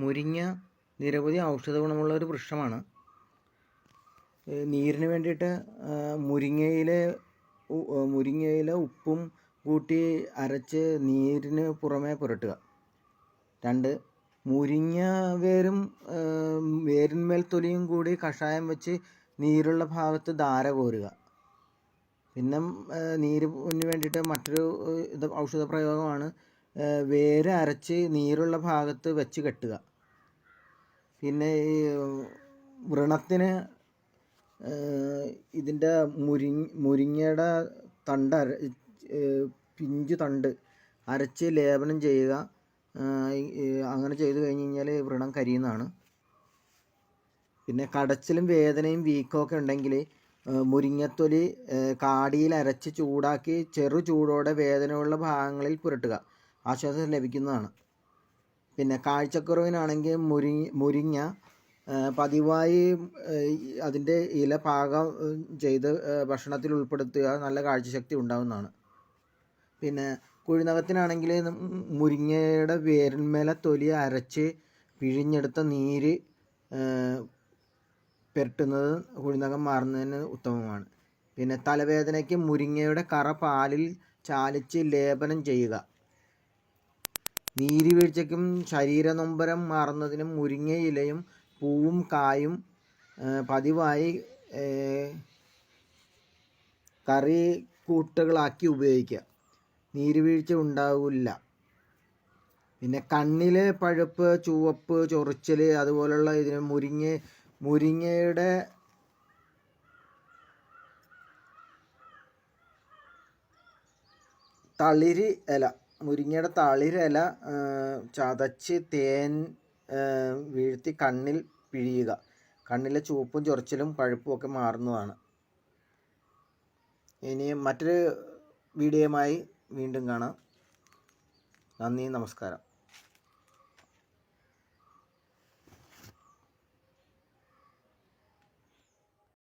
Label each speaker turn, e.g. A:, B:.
A: മുരിങ്ങ നിരവധി ഔഷധ ഗുണമുള്ള ഒരു വൃക്ഷമാണ്. നീരിന് വേണ്ടിയിട്ട് മുരിങ്ങയില ഉപ്പും കൂട്ടി അരച്ച് നീരിന് പുറമേ പുരട്ടുക. 2. മുരിങ്ങ വേരിന്മേൽ തൊലിയും കൂടി കഷായം വെച്ച് നീരുള്ള ഭാഗത്ത് ധാര കോരുക. പിന്നെ നീരിന് വേണ്ടിയിട്ട് മറ്റൊരു ഔഷധ പ്രയോഗമാണ് വേര് അരച്ച് നീരുള്ള ഭാഗത്ത് വെച്ച് കെട്ടുക. പിന്നെ ഈ വ്രണത്തിന് ഇതിൻ്റെ മുരിങ്ങയുടെ പിഞ്ചു തണ്ട് അരച്ച് ലേപനം ചെയ്യുക. അങ്ങനെ ചെയ്തു കഴിഞ്ഞ് കഴിഞ്ഞാൽ വ്രണം കരിയുന്നതാണ്. പിന്നെ കടച്ചിലും വേദനയും വീക്കമൊക്കെ ഉണ്ടെങ്കിൽ മുരിങ്ങത്തൊലി കാടിയിൽ അരച്ച് ചൂടാക്കി ചെറു ചൂടോടെ വേദനയുള്ള ഭാഗങ്ങളിൽ പുരട്ടുക. ആശ്വാസം ലഭിക്കുന്നതാണ്. പിന്നെ കാഴ്ചക്കുറവിനാണെങ്കിൽ മുരിങ്ങ പതിവായി അതിൻ്റെ ഇല പാകം ചെയ്ത് ഭക്ഷണത്തിൽ ഉൾപ്പെടുത്തുക. നല്ല കാഴ്ചശക്തി ഉണ്ടാകുന്നതാണ്. പിന്നെ കുഴിനകത്തിനാണെങ്കിൽ മുരിങ്ങയുടെ വേരിന്മേലെ തൊലി അരച്ച് പിഴിഞ്ഞെടുത്ത നീര് പുരട്ടുന്നത് കുഴിനകം മാറുന്നതിന് ഉത്തമമാണ്. പിന്നെ തലവേദനയ്ക്ക് മുരിങ്ങയുടെ കറ പാലിൽ ചാലിച്ച് ലേപനം ചെയ്യുക. നീരുവീഴ്ചയ്ക്കും ശരീരനൊമ്പരം മാറുന്നതിനും മുരിങ്ങ ഇലയും പൂവും കായും പതിവായി കറി കൂട്ടുകളാക്കി ഉപയോഗിക്കുക. നീരുവീഴ്ച ഉണ്ടാവില്ല. പിന്നെ കണ്ണിലെ പഴുപ്പ്, ചുവപ്പ്, ചൊറിച്ചൽ അതുപോലുള്ള ഇതിന് മുരിങ്ങയുടെ തളിരില ചതച്ച് തേൻ വീഴ്ത്തി കണ്ണിൽ പിഴിയുക. കണ്ണിലെ ചുവപ്പും ചൊറിച്ചിലും പഴുപ്പും ഒക്കെ മാറുന്നതാണ്. ഇനി മറ്റൊരു വീഡിയോയുമായി വീണ്ടും കാണാം. നന്ദി, നമസ്കാരം.